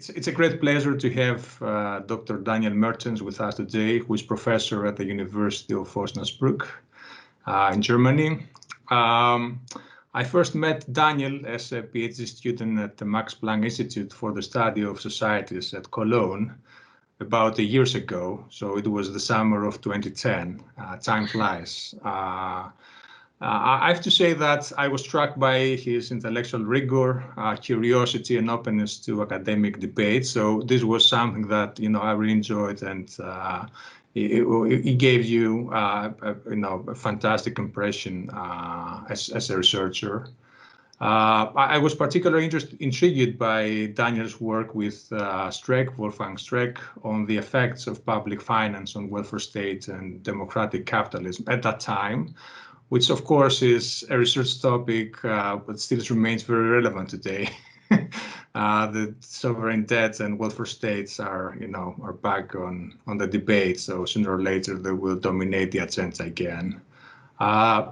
It's a great pleasure to have Dr. Daniel Mertens with us today, who is professor at the University of Osnabrück in Germany. I first met Daniel as a PhD student at the Max Planck Institute for the Study of Societies at Cologne about 8 years ago. So it was the summer of 2010. Time flies. I have to say that I was struck by his intellectual rigor, curiosity, and openness to academic debate. So this was something that I really enjoyed, and it gave you a fantastic impression as a researcher. I was particularly intrigued by Daniel's work with Wolfgang Streeck, on the effects of public finance on welfare state and democratic capitalism at that time, which of course is a research topic, but still remains very relevant today. The sovereign debt and welfare states are back on the debate. So sooner or later they will dominate the agenda again.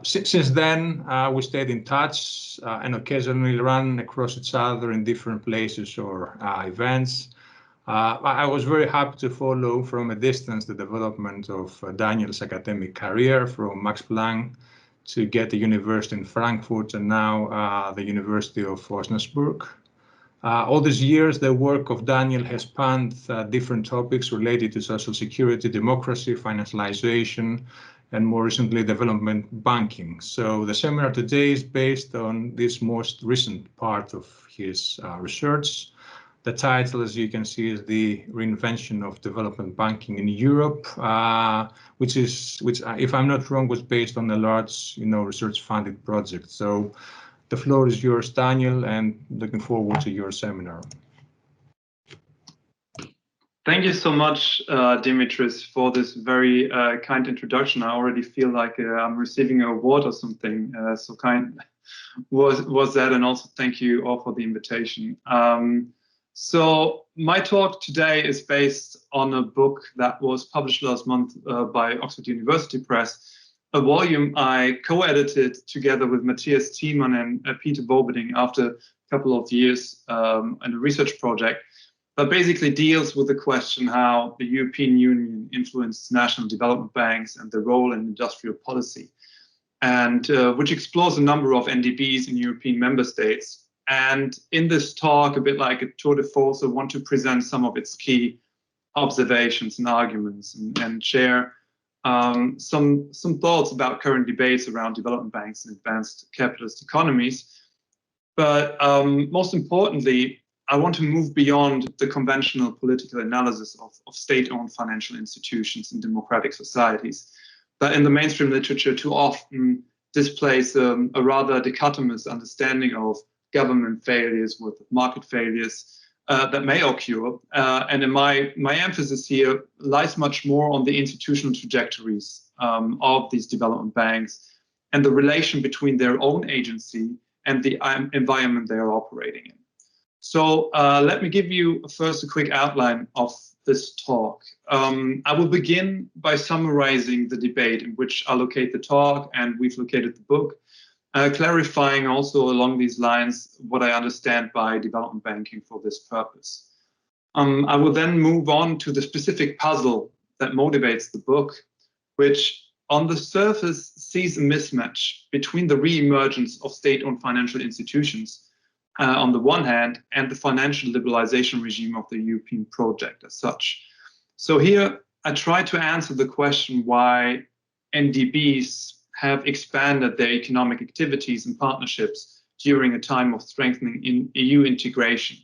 Since then, we stayed in touch and occasionally ran across each other in different places or events. I was very happy to follow from a distance the development of Daniel's academic career from Max Planck to get the university in Frankfurt and now the University of Osnabrück. All these years, the work of Daniel has spanned different topics related to social security, democracy, financialization, and more recently, development banking. So the seminar today is based on this most recent part of his research. The title, as you can see, is the Reinvention of Development Banking in Europe, which, if I'm not wrong, was based on a large, research-funded project. So the floor is yours, Daniel, and looking forward to your seminar. Thank you so much, Dimitris, for this very kind introduction. I already feel like I'm receiving an award or something. So kind was that, and also thank you all for the invitation. So my talk today is based on a book that was published last month by Oxford University Press, a volume I co-edited together with Matthias Thiemann and Peter Bobeding after a couple of years in a research project that basically deals with the question how the European Union influenced national development banks and their role in industrial policy, and which explores a number of NDBs in European member states. And in this talk, a bit like a tour de force, I want to present some of its key observations and arguments and share some thoughts about current debates around development banks and advanced capitalist economies. But most importantly, I want to move beyond the conventional political analysis of state-owned financial institutions in democratic societies that in the mainstream literature too often displays a rather dichotomous understanding of government failures with market failures that may occur. And in my emphasis here lies much more on the institutional trajectories of these development banks and the relation between their own agency and the environment they are operating in. So let me give you first a quick outline of this talk. I will begin by summarizing the debate in which I locate the talk, and we've located the book, clarifying also along these lines what I understand by development banking for this purpose. I will then move on to the specific puzzle that motivates the book, which on the surface sees a mismatch between the re-emergence of state-owned financial institutions on the one hand, and the financial liberalization regime of the European project as such. So here I try to answer the question why NDBs have expanded their economic activities and partnerships during a time of strengthening in EU integration,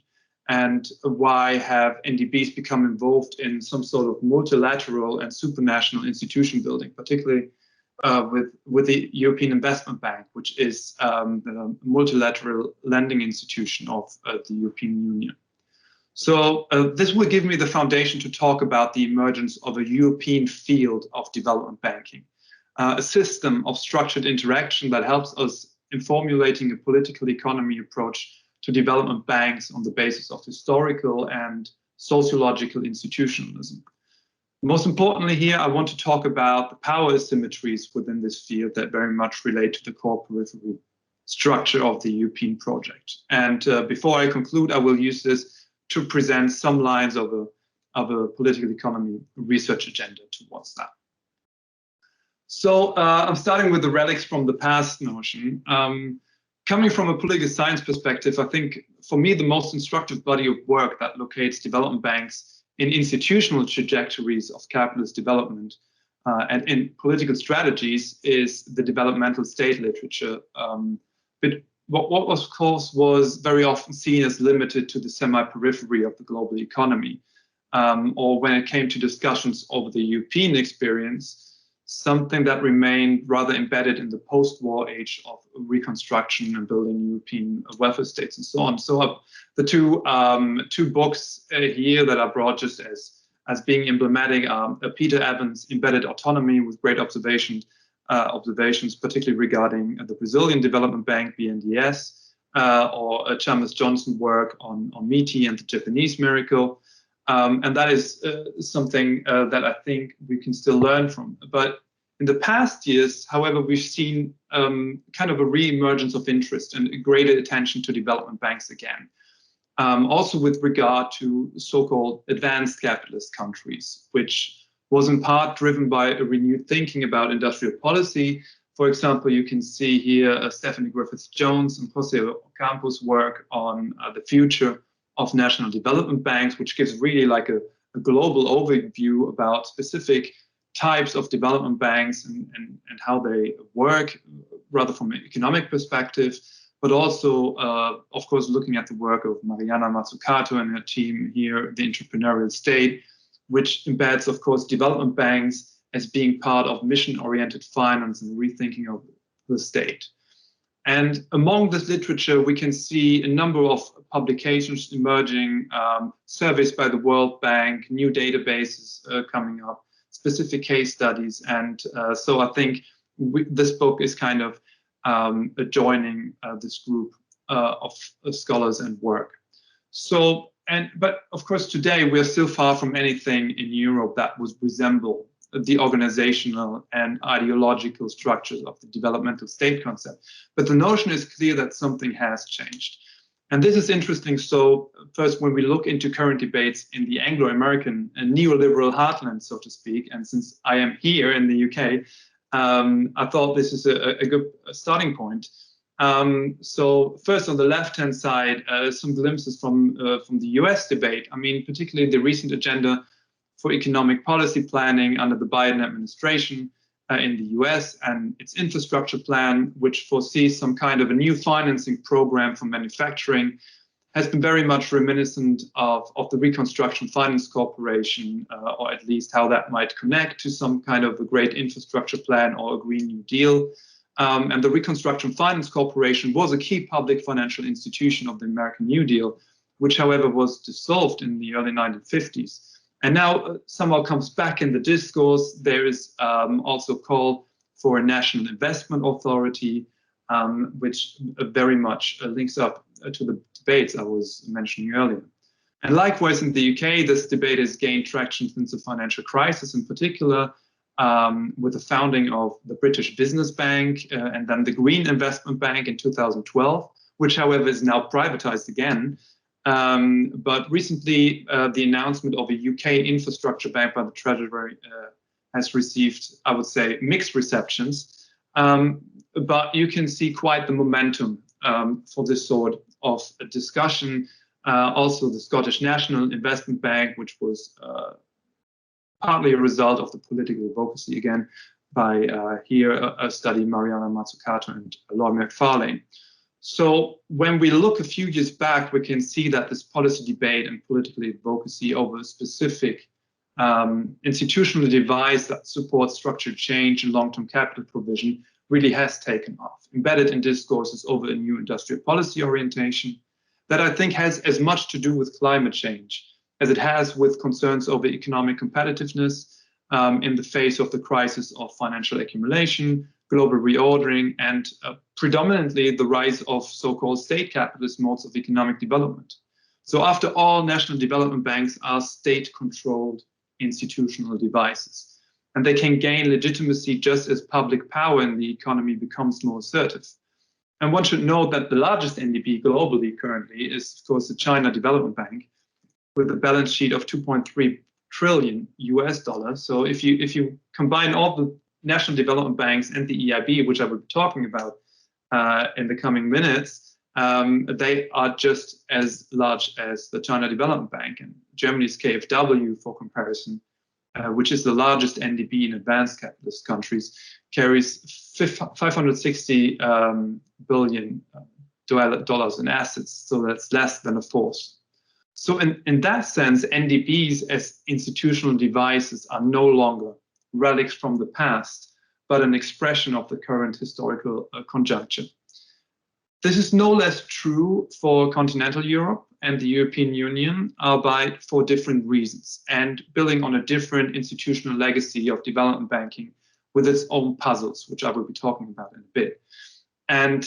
and why have NDBs become involved in some sort of multilateral and supranational institution building, particularly with the European Investment Bank, which is the multilateral lending institution of the European Union. So this will give me the foundation to talk about the emergence of a European field of development banking, a system of structured interaction that helps us in formulating a political economy approach to development banks on the basis of historical and sociological institutionalism. Most importantly here, I want to talk about the power asymmetries within this field that very much relate to the core periphery structure of the European project. And before I conclude, I will use this to present some lines of a political economy research agenda towards that. So I'm starting with the relics from the past notion. Coming from a political science perspective, I think for me the most instructive body of work that locates development banks in institutional trajectories of capitalist development and in political strategies is the developmental state literature. But what of course was very often seen as limited to the semi-periphery of the global economy, or when it came to discussions over the European experience, something that remained rather embedded in the post-war age of reconstruction and building European welfare states and so on. So the two books here that I brought just as being emblematic are Peter Evans' Embedded Autonomy with great observations, particularly regarding the Brazilian Development Bank, BNDES, or Chalmers Johnson work on METI and the Japanese miracle. And that is something that I think we can still learn from. But in the past years, however, we've seen kind of a re-emergence of interest and greater attention to development banks again. Also with regard to so-called advanced capitalist countries, which was in part driven by a renewed thinking about industrial policy. For example, you can see here Stephanie Griffiths-Jones and Jose Ocampo's work on the future of national development banks, which gives really like a global overview about specific types of development banks and how they work, rather from an economic perspective, but also, of course, looking at the work of Mariana Mazzucato and her team here, The Entrepreneurial State, which embeds, of course, development banks as being part of mission-oriented finance and rethinking of the state. And among this literature, we can see a number of publications emerging, surveys by the World Bank, new databases coming up, specific case studies. And so I think this book is kind of joining this group of scholars and work. So, but of course, today we're still far from anything in Europe that would resemble the organizational and ideological structures of the developmental state concept. But the notion is clear that something has changed. And this is interesting. So first, when we look into current debates in the Anglo-American and neoliberal heartland, so to speak, and since I am here in the UK, I thought this is a good starting point. So first, on the left-hand side, some glimpses from the US debate. I mean, particularly the recent agenda for economic policy planning under the Biden administration in the US and its infrastructure plan, which foresees some kind of a new financing program for manufacturing, has been very much reminiscent of the Reconstruction Finance Corporation, or at least how that might connect to some kind of a great infrastructure plan or a Green New Deal. And the Reconstruction Finance Corporation was a key public financial institution of the American New Deal, which, however, was dissolved in the early 1950s. And now somehow comes back in the discourse. There is also a call for a national investment authority, which very much links up to the debates I was mentioning earlier. And likewise in the UK, this debate has gained traction since the financial crisis, in particular with the founding of the British Business Bank and then the Green Investment Bank in 2012, which, however, is now privatized again. But recently, the announcement of a UK infrastructure bank by the Treasury has received, I would say, mixed receptions. But you can see quite the momentum for this sort of a discussion. Also, the Scottish National Investment Bank, which was partly a result of the political advocacy, again, by here a study, Mariana Mazzucato and Lloyd McFarlane. So when we look a few years back, we can see that this policy debate and political advocacy over a specific institutional device that supports structured change and long-term capital provision really has taken off, embedded in discourses over a new industrial policy orientation that I think has as much to do with climate change as it has with concerns over economic competitiveness in the face of the crisis of financial accumulation, global reordering, and predominantly the rise of so-called state capitalist modes of economic development. So after all, national development banks are state-controlled institutional devices, and they can gain legitimacy just as public power in the economy becomes more assertive. And one should note that the largest NDB globally currently is, of course, the China Development Bank, with a balance sheet of 2.3 trillion US dollars. So if you combine all the national development banks and the EIB, which I will be talking about in the coming minutes, they are just as large as the China Development Bank. And Germany's KfW, for comparison, which is the largest NDB in advanced capitalist countries, carries 560 billion dollars in assets. So that's less than a fourth. So in that sense, NDBs as institutional devices are no longer relics from the past, but an expression of the current historical conjuncture. This is no less true for continental Europe and the European Union, albeit for different reasons, and building on a different institutional legacy of development banking with its own puzzles, which I will be talking about in a bit. And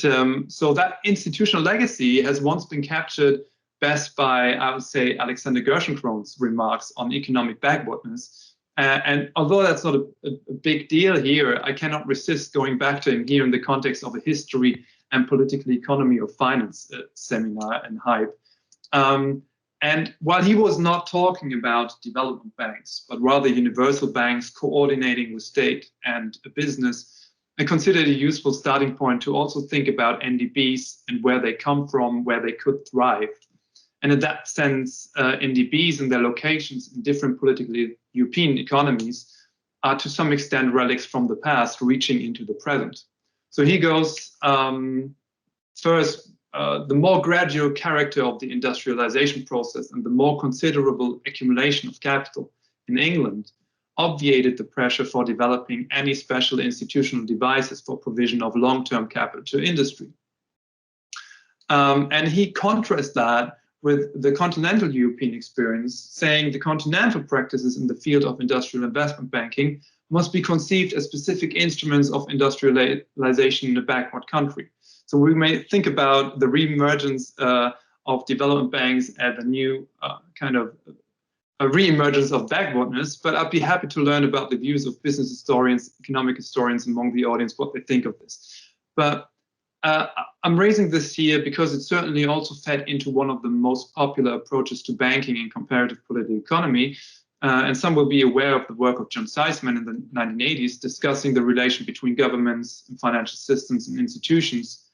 so that institutional legacy has once been captured best by, I would say, Alexander Gerschenkron's remarks on economic backwardness. And although that's not a big deal here, I cannot resist going back to him here in the context of a history and political economy of finance seminar and hype. And while he was not talking about development banks, but rather universal banks coordinating with state and business, I considered a useful starting point to also think about NDBs and where they come from, where they could thrive. And in that sense, NDBs and their locations in different politically European economies are to some extent relics from the past reaching into the present. So he goes, first, the more gradual character of the industrialization process and the more considerable accumulation of capital in England obviated the pressure for developing any special institutional devices for provision of long-term capital to industry. And he contrasts that with the continental European experience, saying the continental practices in the field of industrial investment banking must be conceived as specific instruments of industrialization in a backward country. So we may think about the re-emergence of development banks as a new kind of a re-emergence of backwardness, but I'd be happy to learn about the views of business historians, economic historians among the audience, what they think of this. But I'm raising this here because it certainly also fed into one of the most popular approaches to banking in comparative political economy. And some will be aware of the work of John Seisman in the 1980s, discussing the relation between governments and financial systems and institutions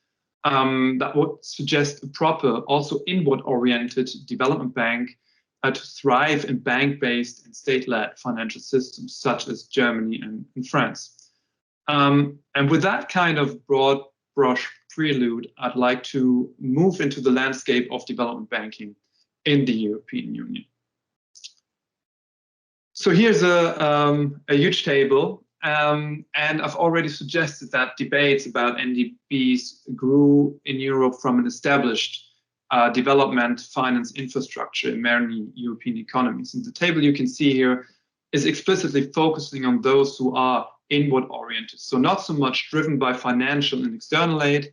that would suggest a proper, also inward-oriented development bank to thrive in bank-based and state-led financial systems, such as Germany and France. And with that kind of broad brush prelude, I'd like to move into the landscape of development banking in the European Union. So here's a huge table, and I've already suggested that debates about NDBs grew in Europe from an established development finance infrastructure in many European economies. And the table you can see here is explicitly focusing on those who are inward-oriented, so not so much driven by financial and external aid,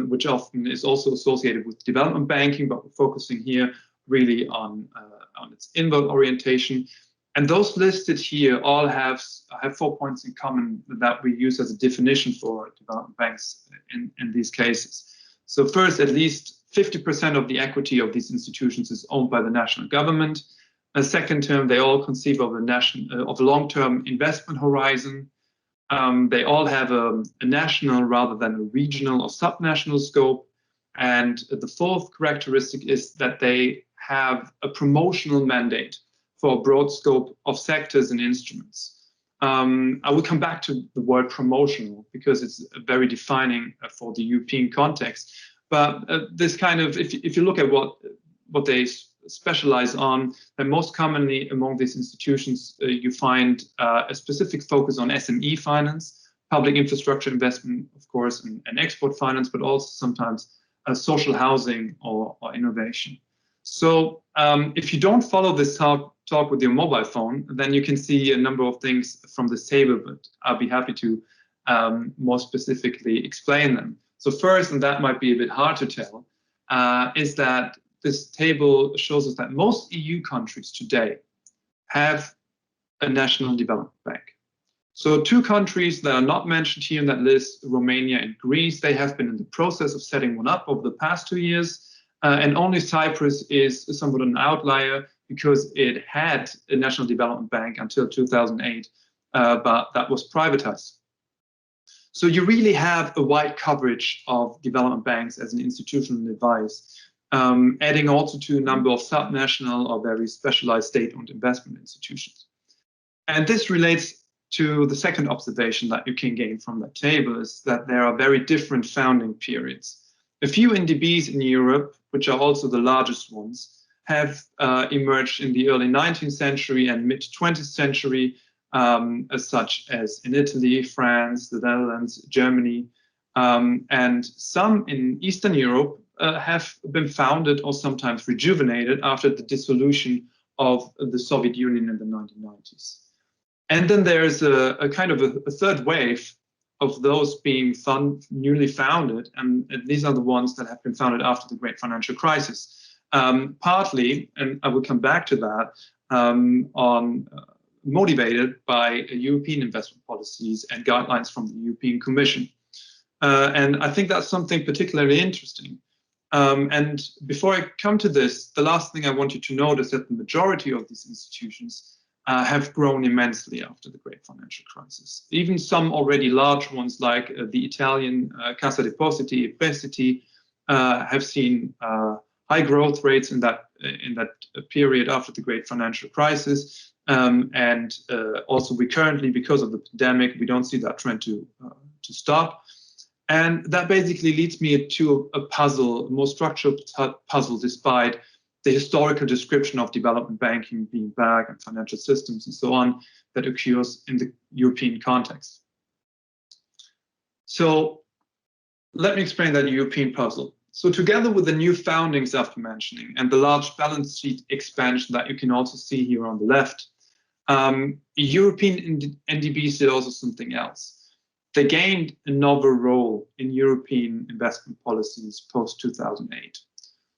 which often is also associated with development banking, but we're focusing here really on its inward orientation. And those listed here all have 4 points in common that we use as a definition for development banks in these cases. So first, at least 50% of the equity of these institutions is owned by the national government. A second term, they all conceive of a long-term investment horizon. They all have a national rather than a regional or subnational scope. And the fourth characteristic is that they have a promotional mandate for a broad scope of sectors and instruments. I will come back to the word promotional because it's very defining for the European context. But this kind of, if you look at what they specialize on, then most commonly among these institutions, you find a specific focus on SME finance, public infrastructure investment, of course, and export finance, but also sometimes social housing or innovation. So if you don't follow this talk with your mobile phone, then you can see a number of things from this table, but I'll be happy to more specifically explain them. So first, and that might be a bit hard to tell, is that this table shows us that most EU countries today have a national development bank. So two countries that are not mentioned here in that list, Romania and Greece, they have been in the process of setting one up over the past 2 years. And only Cyprus is somewhat an outlier because it had a national development bank until 2008, but that was privatized. So you really have a wide coverage of development banks as an institutional advice, adding also to a number of subnational or very specialized state-owned investment institutions. And this relates to the second observation that you can gain from that table, is that there are very different founding periods. A few NDBs in Europe, which are also the largest ones, have emerged in the early 19th century and mid-20th century, such as in Italy, France, the Netherlands, Germany, and some in Eastern Europe have been founded or sometimes rejuvenated after the dissolution of the Soviet Union in the 1990s. And then there's a kind of a third wave of those being newly founded, and these are the ones that have been founded after the Great Financial Crisis. Partly, and I will come back to that, motivated by European investment policies and guidelines from the European Commission. And I think that's something particularly interesting. And before I come to this, the last thing I want you to note is that the majority of these institutions have grown immensely after the Great Financial Crisis. Even some already large ones like the Italian Cassa Depositi, Prestiti, have seen high growth rates in that period after the Great Financial Crisis. And also we currently, because of the pandemic, we don't see that trend to stop. And that basically leads me to a puzzle, a more structural puzzle, despite the historical description of development banking being back and financial systems and so on that occurs in the European context. So let me explain that European puzzle. So together with the new foundings after mentioning and the large balance sheet expansion that you can also see here on the left, European NDBs did also something else. They gained a novel role in European investment policies post-2008.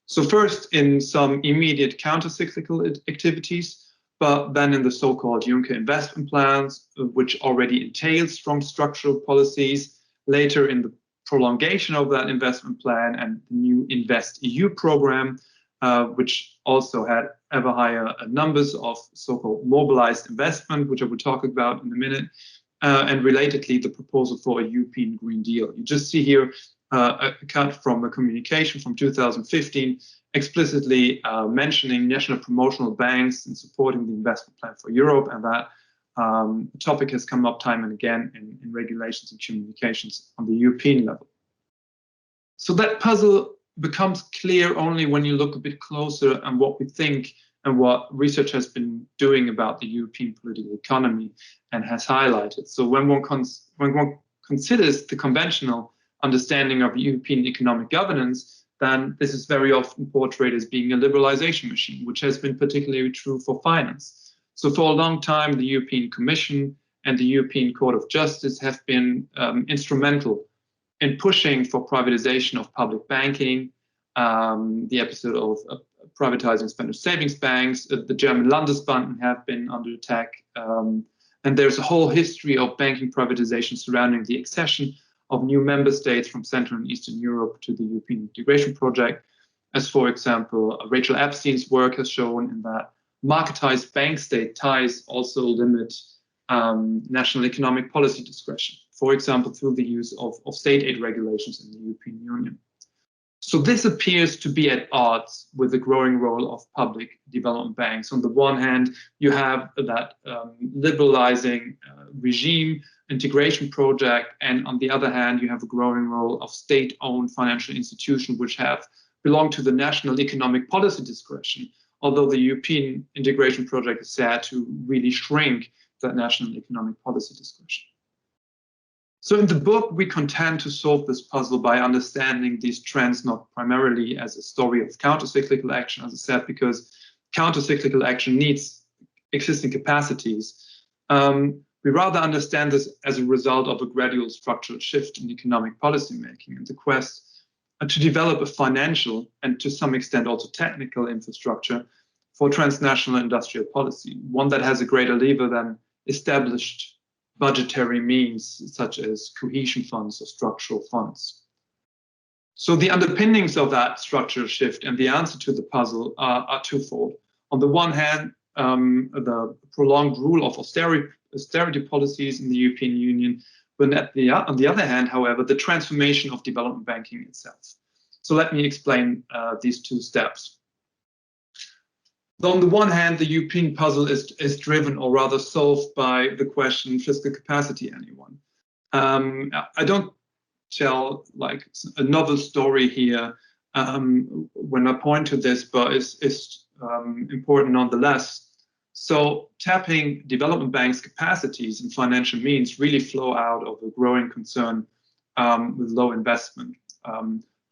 So first in some immediate counter-cyclical activities, but then in the so-called Juncker investment plans, which already entailed strong structural policies, later in the prolongation of that investment plan and the new InvestEU program, which also had ever higher numbers of so-called mobilized investment, which I will talk about in a minute, and relatedly, the proposal for a European Green Deal. You just see here a cut from a communication from 2015, explicitly mentioning national promotional banks and supporting the investment plan for Europe, and that topic has come up time and again in regulations and communications on the European level. So that puzzle becomes clear only when you look a bit closer at what we think and what research has been doing about the European political economy and has highlighted. So when one considers the conventional understanding of European economic governance, then this is very often portrayed as being a liberalization machine, which has been particularly true for finance. So for a long time, the European Commission and the European Court of Justice have been instrumental in pushing for privatization of public banking, the episode of privatizing Spanish savings banks, the German Landesbanken have been under attack, and there's a whole history of banking privatization surrounding the accession of new member states from Central and Eastern Europe to the European integration project, as for example, Rachel Epstein's work has shown in that marketized bank-state ties also limit national economic policy discretion, for example, through the use of state aid regulations in the European Union. So this appears to be at odds with the growing role of public development banks. On the one hand, you have that liberalizing regime integration project, and on the other hand, you have a growing role of state-owned financial institutions which have belonged to the national economic policy discretion, although the European integration project is said to really shrink that national economic policy discretion. So in the book, we contend to solve this puzzle by understanding these trends not primarily as a story of counter-cyclical action, as I said, because counter-cyclical action needs existing capacities. We rather understand this as a result of a gradual structural shift in economic policymaking and the quest to develop a financial and to some extent also technical infrastructure for transnational industrial policy, one that has a greater lever than established budgetary means such as cohesion funds or structural funds. So the underpinnings of that structural shift and the answer to the puzzle are twofold. On the one hand, the prolonged rule of austerity policies in the European Union, but on the other hand, however, the transformation of development banking itself. So let me explain these two steps. On the one hand, the European puzzle is driven, or rather solved, by the question fiscal capacity, anyone. I don't tell like a novel story here when I point to this, but it's important nonetheless. So tapping development banks' capacities and financial means really flow out of a growing concern with low investment.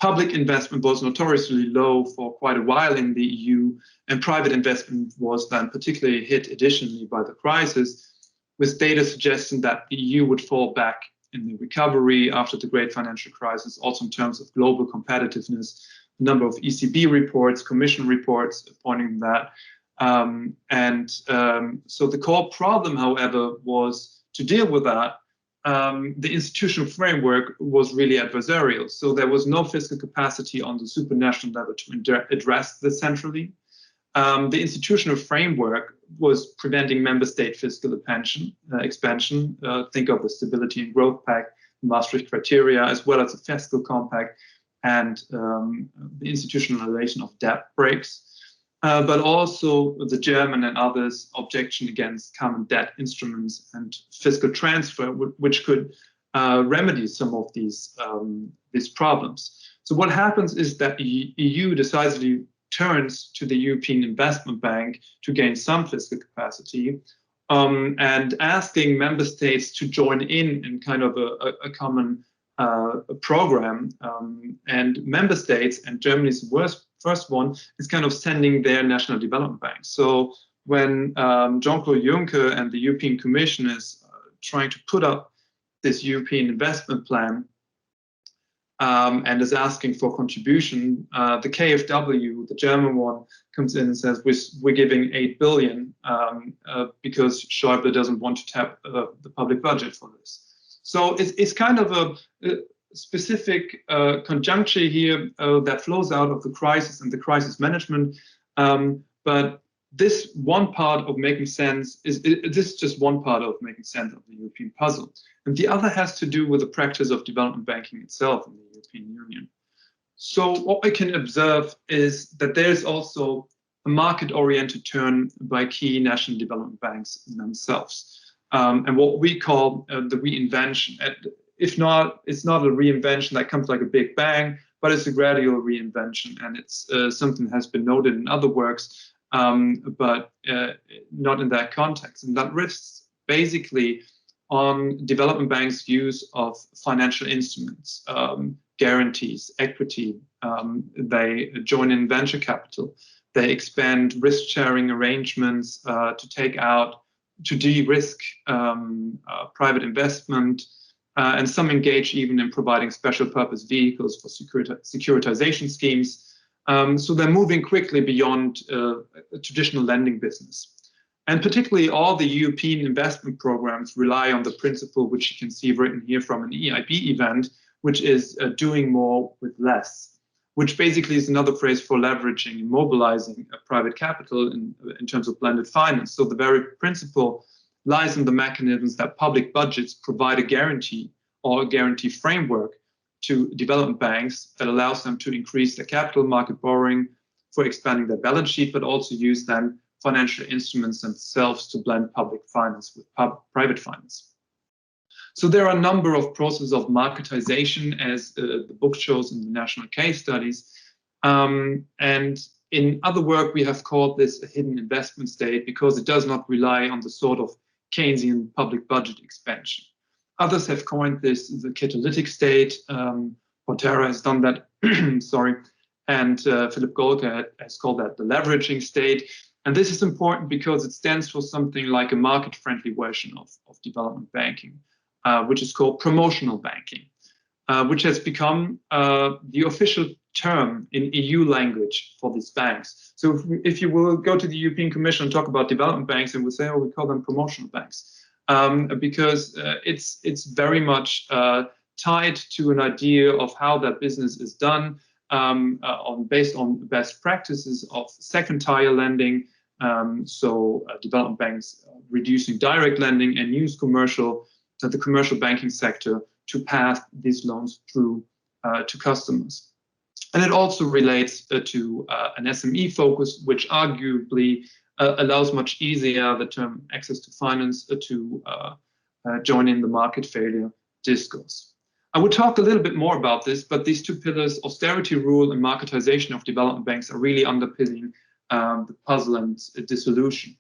Public investment was notoriously low for quite a while in the EU, and private investment was then particularly hit additionally by the crisis, with data suggesting that the EU would fall back in the recovery after the great financial crisis, also in terms of global competitiveness. A number of ECB reports, Commission reports pointing to that. So the core problem, however, was to deal with that. The institutional framework was really adversarial. So there was no fiscal capacity on the supranational level to address this centrally. The institutional framework was preventing member state fiscal expansion. Think of the Stability and Growth Pact, Maastricht criteria, as well as the Fiscal Compact and the institutionalization of debt breaks. But also the German and others' objection against common debt instruments and fiscal transfer, which could remedy some of these problems. So what happens is that the EU decisively turns to the European Investment Bank to gain some fiscal capacity, and asking member states to join in kind of a common program. And member states, and Germany's first one, is kind of sending their national development banks. So when Jean-Claude Juncker and the European Commission is trying to put up this European investment plan, and is asking for contribution, the KfW, the German one, comes in and says, we're giving 8 billion because Schäuble doesn't want to tap the public budget for this. So it's kind of a specific conjuncture here that flows out of the crisis and the crisis management. But this one part of making sense this is just one part of making sense of the European puzzle. And the other has to do with the practice of development banking itself in the European Union. So what we can observe is that there's also a market-oriented turn by key national development banks themselves. And what we call the reinvention. If not, it's not a reinvention that comes like a big bang, but it's a gradual reinvention. And it's something that has been noted in other works, but not in that context. And that rests basically on development banks' use of financial instruments, guarantees, equity. They join in venture capital. They expand risk-sharing arrangements to de-risk private investment. And some engage even in providing special purpose vehicles for securitization schemes. So they're moving quickly beyond a traditional lending business. And particularly all the European investment programs rely on the principle, which you can see written here from an EIB event, which is doing more with less, which basically is another phrase for leveraging and mobilizing private capital in terms of blended finance. So the very principle lies in the mechanisms that public budgets provide a guarantee or a guarantee framework to development banks that allows them to increase their capital market borrowing for expanding their balance sheet, but also use then financial instruments themselves to blend public finance with private finance. So there are a number of processes of marketization, as the book shows in the national case studies. And in other work, we have called this a hidden investment state because it does not rely on the sort of Keynesian public budget expansion. Others have coined this the catalytic state. Portera has done that, sorry. And Philip Golka has called that the leveraging state. And this is important because it stands for something like a market-friendly version of development banking, which is called promotional banking, which has become the official term in EU language for these banks. So if you will go to the European Commission and talk about development banks, and we'll say, oh, we call them promotional banks, because it's very much tied to an idea of how that business is done, based on best practices of second-tier lending, development banks reducing direct lending, and use the commercial banking sector to pass these loans through to customers. And it also relates to an SME focus, which arguably allows much easier the term access to finance to join in the market failure discourse. I would talk a little bit more about this, but these two pillars, austerity rule and marketization of development banks, are really underpinning the puzzle and dissolution.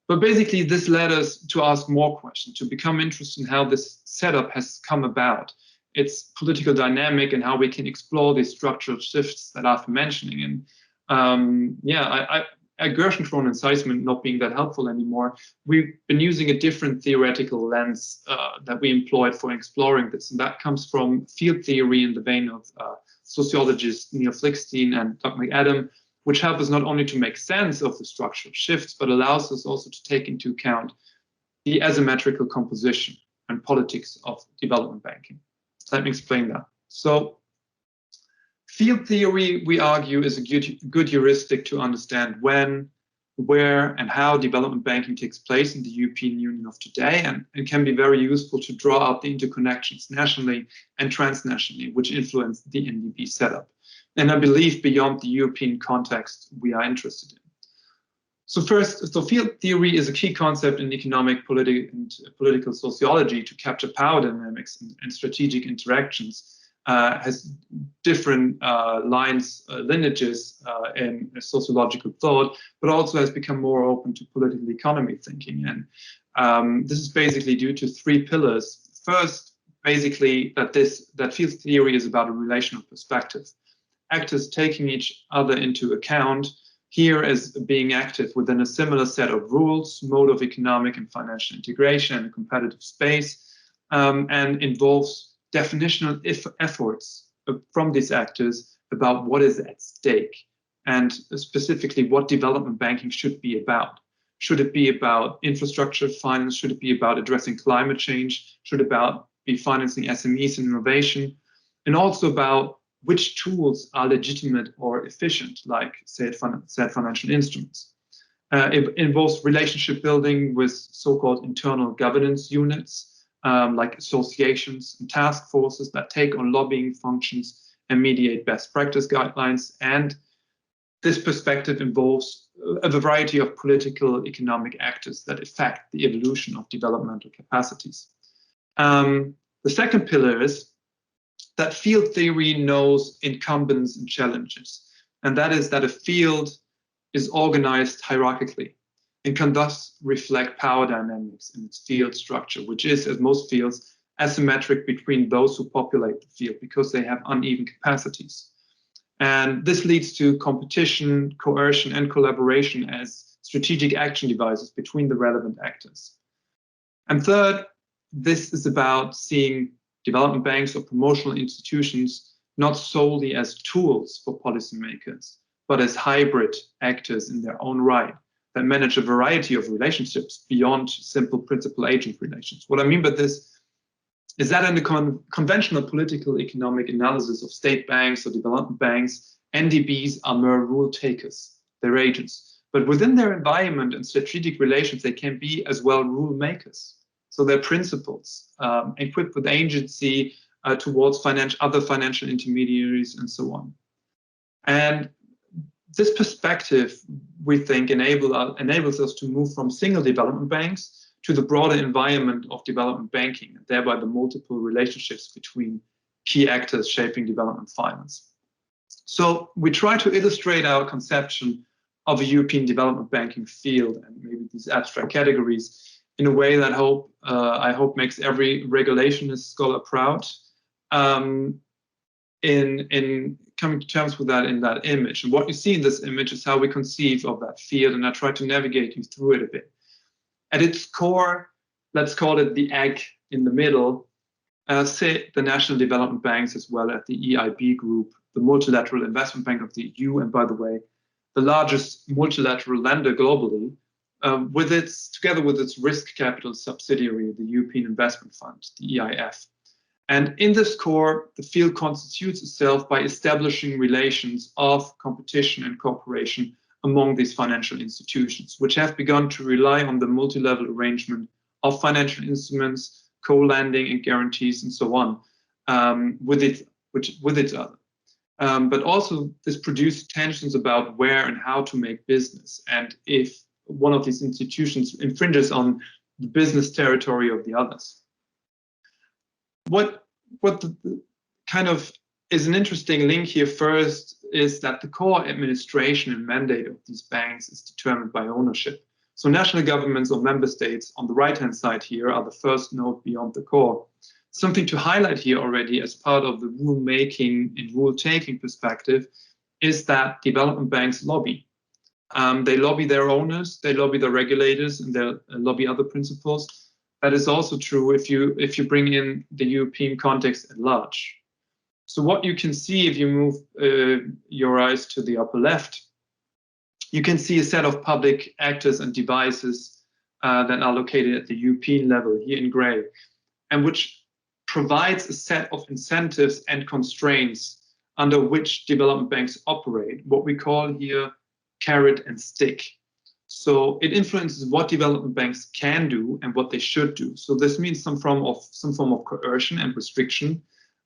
But basically, this led us to ask more questions, to become interested in how this setup has come about, its political dynamic, and how we can explore these structural shifts that I've been mentioning. And aggression-prone incitement not being that helpful anymore, we've been using a different theoretical lens that we employed for exploring this. And that comes from field theory in the vein of sociologists Neil Flickstein and Doug McAdam, which help us not only to make sense of the structural shifts, but allows us also to take into account the asymmetrical composition and politics of development banking. Let me explain that. So field theory, we argue, is a good heuristic to understand when, where, and how development banking takes place in the European Union of today, and it can be very useful to draw out the interconnections nationally and transnationally, which influence the NDB setup. And I believe beyond the European context we are interested in. So first, field theory is a key concept in economic, political sociology to capture power dynamics and strategic interactions. Has different lineages in sociological thought, but also has become more open to political economy thinking. And this is basically due to three pillars. First, basically that field theory is about a relational perspective. Actors taking each other into account here as being active within a similar set of rules, mode of economic and financial integration, and a competitive space, and involves definitional efforts from these actors about what is at stake, and specifically what development banking should be about. Should it be about infrastructure finance? Should it be about addressing climate change? Should it be financing SMEs and innovation? And also about which tools are legitimate or efficient, like said financial instruments. It involves relationship building with so-called internal governance units, like associations and task forces that take on lobbying functions and mediate best practice guidelines. And this perspective involves a variety of political economic actors that affect the evolution of developmental capacities. The second pillar is that field theory knows incumbents and challenges, and that is that a field is organized hierarchically and can thus reflect power dynamics in its field structure, which is, as most fields, asymmetric between those who populate the field because they have uneven capacities. And this leads to competition, coercion, and collaboration as strategic action devices between the relevant actors. And third, this is about seeing development banks or promotional institutions not solely as tools for policymakers, but as hybrid actors in their own right that manage a variety of relationships beyond simple principal-agent relations. What I mean by this is that in the conventional political economic analysis of state banks or development banks, NDBs are mere rule takers, they're agents. But within their environment and strategic relations, they can be as well rule makers. So they're principals, equipped with agency towards other financial intermediaries and so on. And this perspective, we think, enables us to move from single development banks to the broader environment of development banking, and thereby the multiple relationships between key actors shaping development finance. So we try to illustrate our conception of a European development banking field and maybe these abstract categories in a way that I hope makes every regulationist scholar proud, in coming to terms with that in that image. And what you see in this image is how we conceive of that field, and I try to navigate you through it a bit. At its core, let's call it the egg in the middle, sit the national development banks as well as the EIB group, the multilateral investment bank of the EU, and by the way, the largest multilateral lender globally, together with its risk capital subsidiary, the European Investment Fund, the EIF. And in this core, the field constitutes itself by establishing relations of competition and cooperation among these financial institutions, which have begun to rely on the multi-level arrangement of financial instruments, co-lending and guarantees and so on with each other. But also this produced tensions about where and how to make business, and if one of these institutions infringes on the business territory of the others. What the kind of is an interesting link here first is that the core administration and mandate of these banks is determined by ownership. So national governments or member states on the right-hand side here are the first node beyond the core. Something to highlight here already as part of the rule-making and rule-taking perspective is that development banks lobby. They lobby their owners, they lobby the regulators, and they lobby other principals. That is also true if you bring in the European context at large. So what you can see if you move your eyes to the upper left, you can see a set of public actors and devices that are located at the European level here in gray, and which provides a set of incentives and constraints under which development banks operate, what we call here carrot and stick. So it influences what development banks can do and what they should do. So this means some form of coercion and restriction.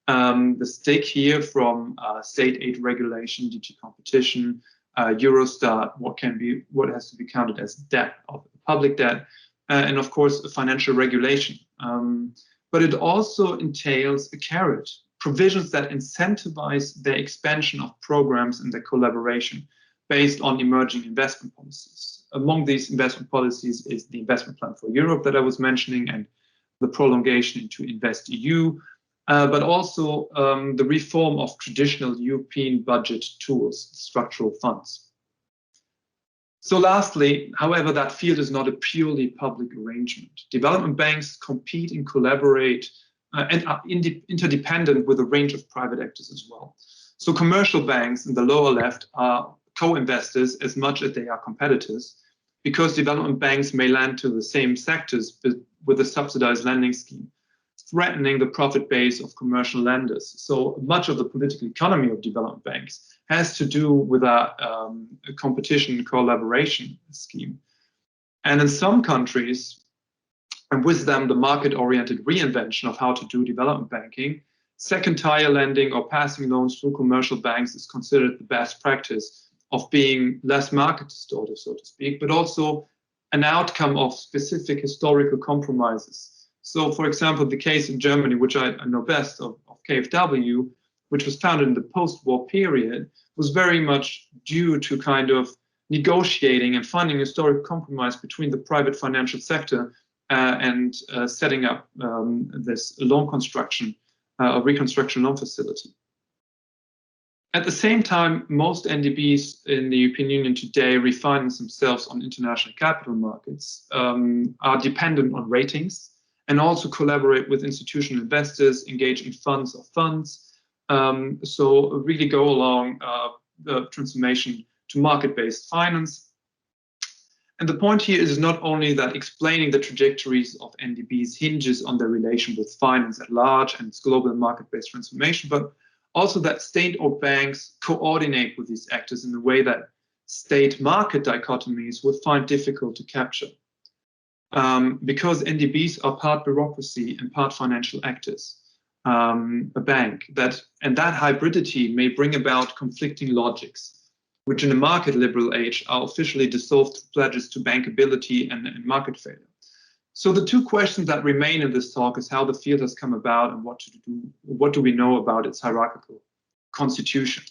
The stick here from state aid regulation, DG competition, Eurostat, what has to be counted as debt, of public debt, and of course financial regulation. But it also entails a carrot, provisions that incentivize the expansion of programs and their collaboration based on emerging investment policies. Among these investment policies is the investment plan for Europe that I was mentioning, and the prolongation into InvestEU, but also the reform of traditional European budget tools, structural funds. So lastly, however, that field is not a purely public arrangement. Development banks compete and collaborate and are interdependent with a range of private actors as well. So commercial banks in the lower left are co-investors as much as they are competitors, because development banks may lend to the same sectors with a subsidized lending scheme, threatening the profit base of commercial lenders. So much of the political economy of development banks has to do with a competition collaboration scheme. And in some countries, and with them the market-oriented reinvention of how to do development banking, second-tier lending or passing loans through commercial banks is considered the best practice of being less market distorted, so to speak, but also an outcome of specific historical compromises. So, for example, the case in Germany, which I know best, of KfW, which was founded in the post-war period, was very much due to kind of negotiating and finding a historic compromise between the private financial sector and setting up this loan construction, reconstruction loan facility. At the same time, most NDBs in the European Union today refinance themselves on international capital markets, are dependent on ratings, and also collaborate with institutional investors, engage in funds of funds. So really go along the transformation to market-based finance. And the point here is not only that explaining the trajectories of NDBs hinges on their relation with finance at large and its global market-based transformation, but also that state or banks coordinate with these actors in a way that state-market dichotomies would find difficult to capture. Because NDBs are part bureaucracy and part financial actors, a bank, and that hybridity may bring about conflicting logics, which in a market liberal age are officially dissolved through pledges to bankability and market failure. So the two questions that remain in this talk is how the field has come about and what do we know about its hierarchical constitution.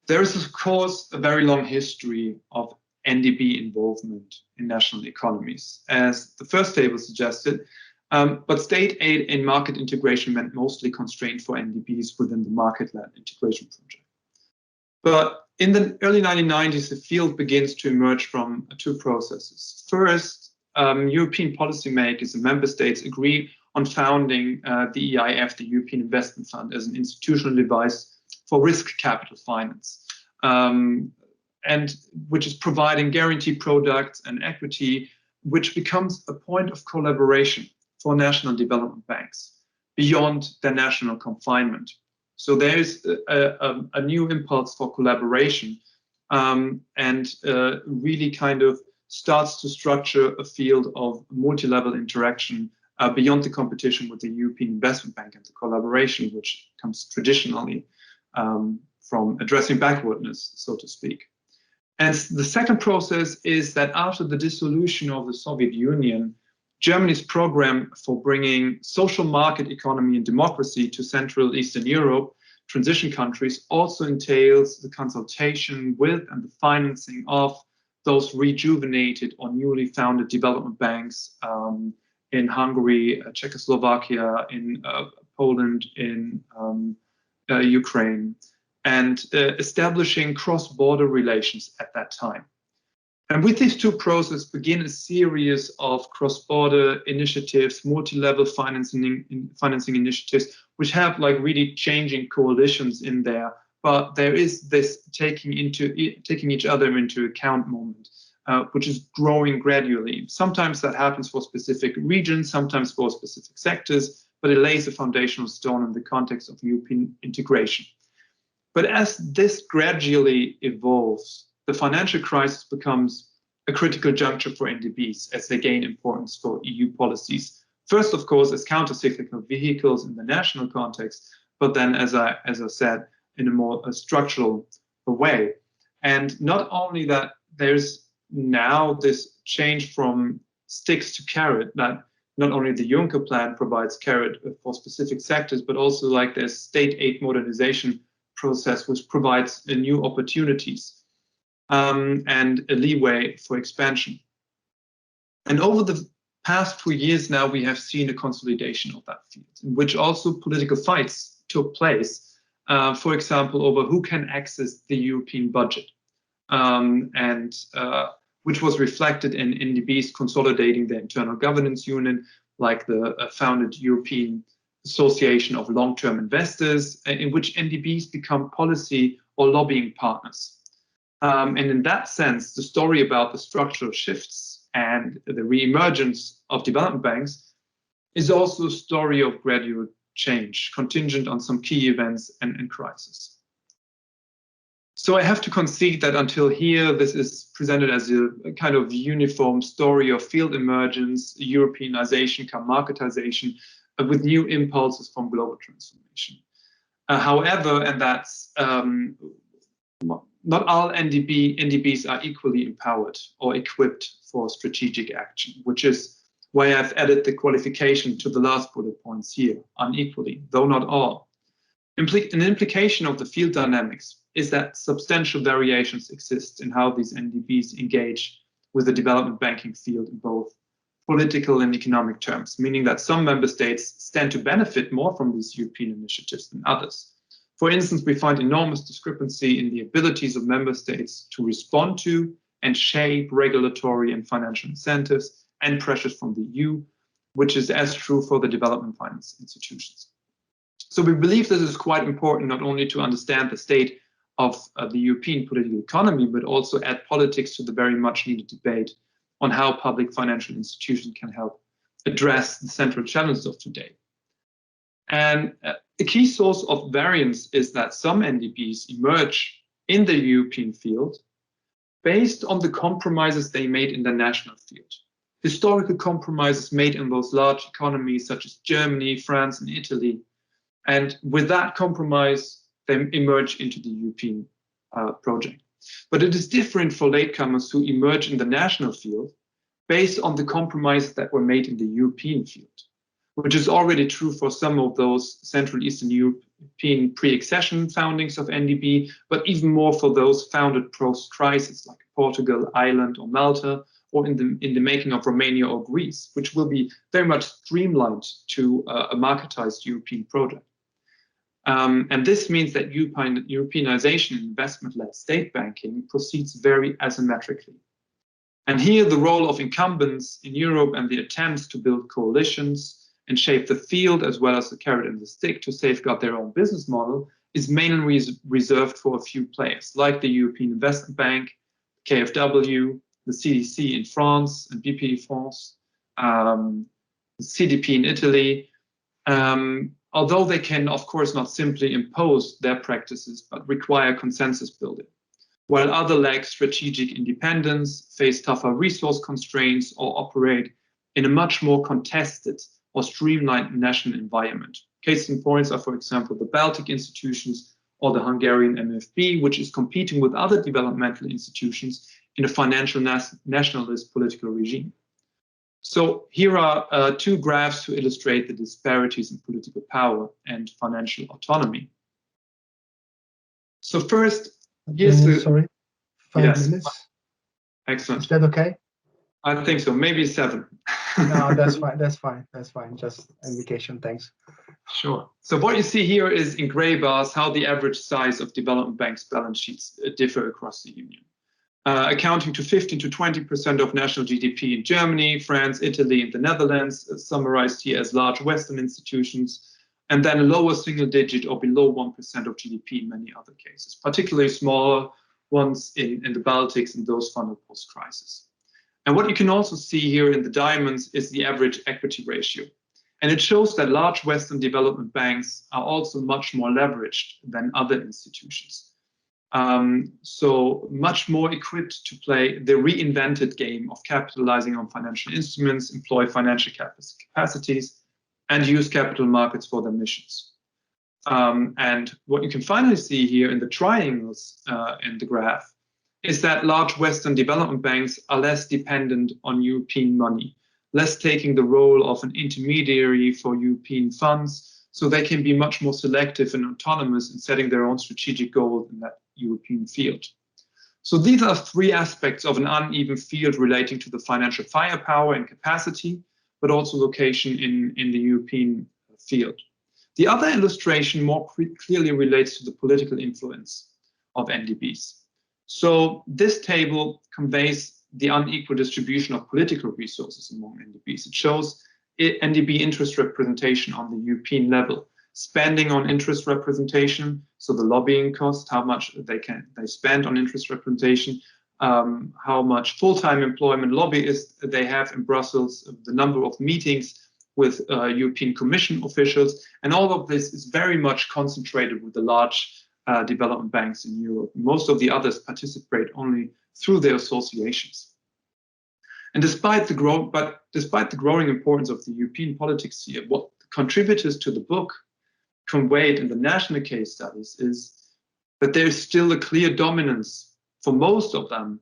There is, of course, a very long history of NDB involvement in national economies, as the first table suggested, but state aid and market integration meant mostly constrained for NDBs within the market-led integration project. But in the early 1990s, the field begins to emerge from two processes. First, European policymakers and member states agree on founding the EIF, the European Investment Fund, as an institutional device for risk capital finance, and which is providing guaranteed products and equity, which becomes a point of collaboration for national development banks. beyond their national confinement. So there is a new impulse for collaboration, and really kind of starts to structure a field of multi-level interaction beyond the competition with the European Investment Bank and the collaboration which comes traditionally from addressing backwardness, so to speak. And the second process is that after the dissolution of the Soviet Union, Germany's program for bringing social market economy and democracy to Central Eastern Europe, transition countries, also entails the consultation with and the financing of those rejuvenated or newly founded development banks in Hungary, Czechoslovakia, in Poland, in Ukraine, and establishing cross-border relations at that time. And with these two processes begin a series of cross-border initiatives, multi-level financing initiatives, which have like really changing coalitions in there. But there is this taking each other into account moment, which is growing gradually. Sometimes that happens for specific regions, sometimes for specific sectors, but it lays a foundational stone in the context of European integration. But as this gradually evolves, the financial crisis becomes a critical juncture for NDBs as they gain importance for EU policies. First, of course, as counter-cyclical vehicles in the national context, but then, as I said, in a more structural way. And not only that, there's now this change from sticks to carrot, that not only the Juncker plan provides carrot for specific sectors, but also like there's state aid modernization process, which provides new opportunities and a leeway for expansion. And over the past 2 years now, we have seen a consolidation of that field, in which also political fights took place, for example, over who can access the European budget, which was reflected in NDBs consolidating their internal governance unit, like the founded European Association of Long-Term Investors, in which NDBs become policy or lobbying partners. And in that sense, the story about the structural shifts and the re-emergence of development banks is also a story of gradual change, contingent on some key events and crises. So I have to concede that until here, this is presented as a kind of uniform story of field emergence, Europeanization, marketization, with new impulses from global transformation. However, and that's not all NDBs are equally empowered or equipped for strategic action, which is why I've added the qualification to the last bullet points here, unequally, though not all. An implication of the field dynamics is that substantial variations exist in how these NDBs engage with the development banking field in both political and economic terms, meaning that some member states stand to benefit more from these European initiatives than others. For instance, we find enormous discrepancy in the abilities of member states to respond to and shape regulatory and financial incentives and pressures from the EU, which is as true for the development finance institutions. So we believe this is quite important, not only to understand the state of the European political economy, but also add politics to the very much needed debate on how public financial institutions can help address the central challenges of today. And a key source of variance is that some NDBs emerge in the European field based on the compromises they made in the national field. Historical compromises made in those large economies such as Germany, France, and Italy. And with that compromise, they emerge into the European project. But it is different for latecomers who emerge in the national field based on the compromises that were made in the European field, which is already true for some of those Central Eastern European pre-accession foundings of NDB, but even more for those founded post-crisis like Portugal, Ireland, or Malta, or in the making of Romania or Greece, which will be very much streamlined to a marketized European project. And this means that Europeanization and investment-led state banking proceeds very asymmetrically. And here the role of incumbents in Europe and the attempts to build coalitions and shape the field as well as the carrot and the stick to safeguard their own business model is mainly reserved for a few players, like the European Investment Bank, KfW, the CDC in France and BPI France, the CDP in Italy, although they can, of course, not simply impose their practices, but require consensus building, while others lack strategic independence, face tougher resource constraints, or operate in a much more contested or streamlined national environment. Case in points are, for example, the Baltic institutions or the Hungarian MFB, which is competing with other developmental institutions in a financial nationalist political regime. So here are two graphs to illustrate the disparities in political power and financial autonomy. So first, here's the... Sorry, 5 Yes. minutes. Excellent. Is that okay? I think so, maybe 7. No, that's fine, that's fine, that's fine. Just indication, thanks. Sure. So what you see here is in gray bars how the average size of development banks' balance sheets differ across the Union. Accounting to 15 to 20% of national GDP in Germany, France, Italy, and the Netherlands, summarized here as large Western institutions, and then a lower single digit or below 1% of GDP in many other cases, particularly smaller ones in the Baltics and those funded post-crisis. And what you can also see here in the diamonds is the average equity ratio. And it shows that large Western development banks are also much more leveraged than other institutions. So much more equipped to play the reinvented game of capitalizing on financial instruments, employ financial capacities, and use capital markets for their missions. And what you can finally see here in the triangles in the graph is that large Western development banks are less dependent on European money, less taking the role of an intermediary for European funds, so they can be much more selective and autonomous in setting their own strategic goals in that European field. So these are 3 aspects of an uneven field relating to the financial firepower and capacity, but also location in the European field. The other illustration more clearly relates to the political influence of NDBs. So this table conveys the unequal distribution of political resources among NDBs. It shows NDB interest representation on the European level, spending on interest representation, so the lobbying cost, how much they spend on interest representation, how much full-time employment lobbyists they have in Brussels, the number of meetings with European Commission officials, and all of this is very much concentrated with the large development banks in Europe. Most of the others participate only through their associations. And despite the growing importance of the European politics here, what the contributors to the book conveyed in the national case studies is that there is still a clear dominance for most of them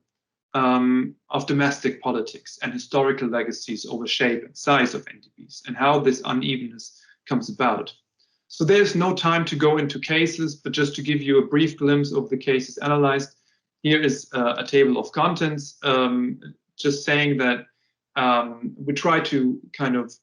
of domestic politics and historical legacies over shape and size of NDBs and how this unevenness comes about. So there's no time to go into cases, but just to give you a brief glimpse of the cases analyzed, here is a table of contents, just saying that we try to kind of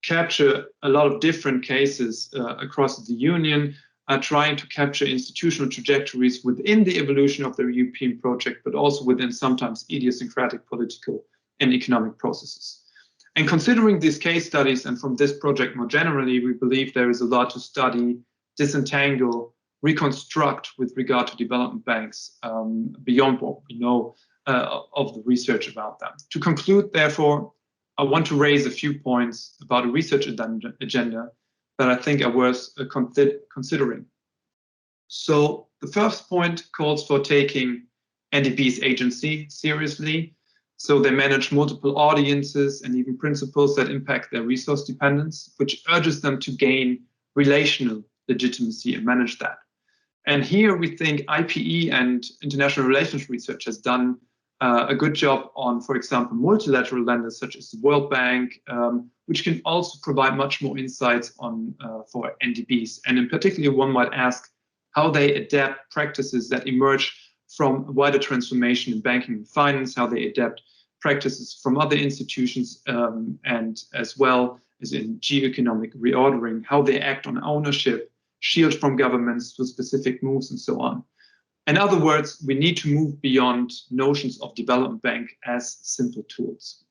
capture a lot of different cases across the Union, trying to capture institutional trajectories within the evolution of the European project, but also within sometimes idiosyncratic political and economic processes. And considering these case studies and from this project more generally, we believe there is a lot to study, disentangle, reconstruct with regard to development banks beyond what we know of the research about them. To conclude, therefore, I want to raise a few points about a research agenda that I think are worth considering. So the first point calls for taking NDB's agency seriously. So they manage multiple audiences and even principles that impact their resource dependence, which urges them to gain relational legitimacy and manage that. And here we think IPE and international relations research has done a good job on, for example, multilateral lenders such as the World Bank, which can also provide much more insights on for NDBs. And in particular, one might ask how they adapt practices that emerge from wider transformation in banking and finance, how they adapt practices from other institutions, and as well as in geoeconomic reordering, how they act on ownership, shield from governments to specific moves, and so on. In other words, we need to move beyond notions of development bank as simple tools.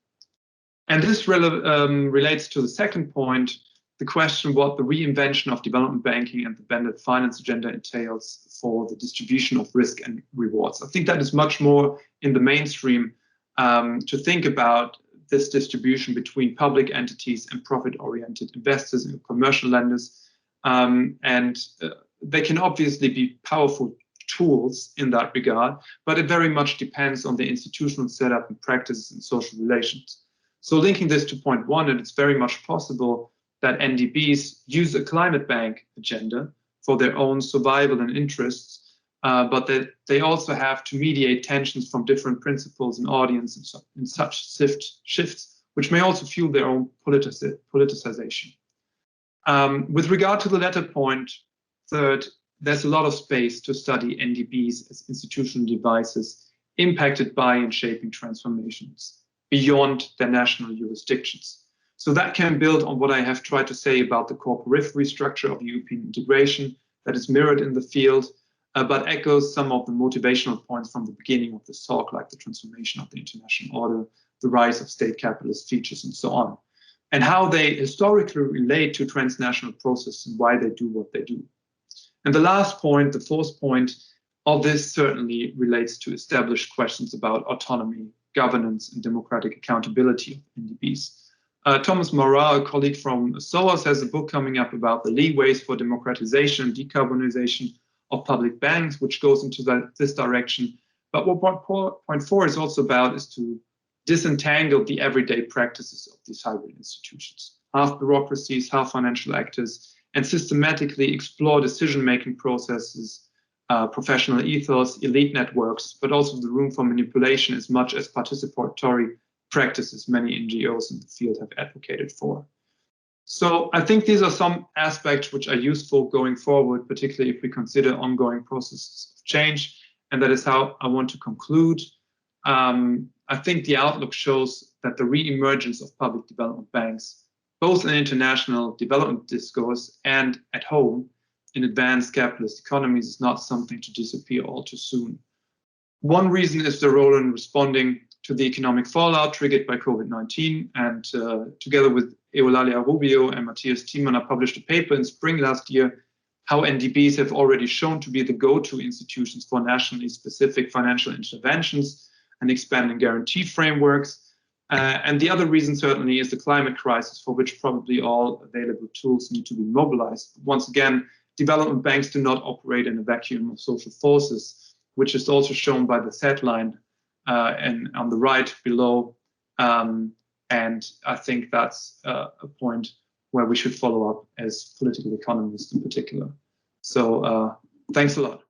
And this relates to the second point, the question what the reinvention of development banking and the blended finance agenda entails for the distribution of risk and rewards. I think that is much more in the mainstream to think about this distribution between public entities and profit-oriented investors and commercial lenders. They can obviously be powerful tools in that regard, but it very much depends on the institutional setup and practices and social relations. So linking this to point one, and it's very much possible that NDBs use a climate bank agenda for their own survival and interests, but that they also have to mediate tensions from different principles and audience in such shifts, which may also fuel their own politicization. With regard to the latter point, third, there's a lot of space to study NDBs as institutional devices impacted by and shaping transformations beyond their national jurisdictions. So that can build on what I have tried to say about the core periphery structure of European integration that is mirrored in the field, but echoes some of the motivational points from the beginning of this talk, like the transformation of the international order, the rise of state capitalist features, and so on, and how they historically relate to transnational processes and why they do what they do. And the last point, the fourth point of this certainly relates to established questions about autonomy, governance, and democratic accountability of NDBs. Thomas Morat, a colleague from SOAS, has a book coming up about the leeways for democratization and decarbonization of public banks, which goes into this direction. But what point four is also about is to disentangle the everyday practices of these hybrid institutions, half bureaucracies, half financial actors, and systematically explore decision-making processes, professional ethos, elite networks, but also the room for manipulation as much as participatory practices many NGOs in the field have advocated for. So I think these are some aspects which are useful going forward, particularly if we consider ongoing processes of change, and that is how I want to conclude. I think the outlook shows that the re-emergence of public development banks, both in international development discourse and at home in advanced capitalist economies, is not something to disappear all too soon. One reason is the role in responding to the economic fallout triggered by COVID-19, and together with Eulalia Rubio and Matthias Thiemann, I published a paper in spring last year, how NDBs have already shown to be the go-to institutions for nationally specific financial interventions and expanding guarantee frameworks. And the other reason certainly is the climate crisis, for which probably all available tools need to be mobilized. Once again, development banks do not operate in a vacuum of social forces, which is also shown by the set line and on the right below. And I think that's a point where we should follow up as political economists in particular. So thanks a lot.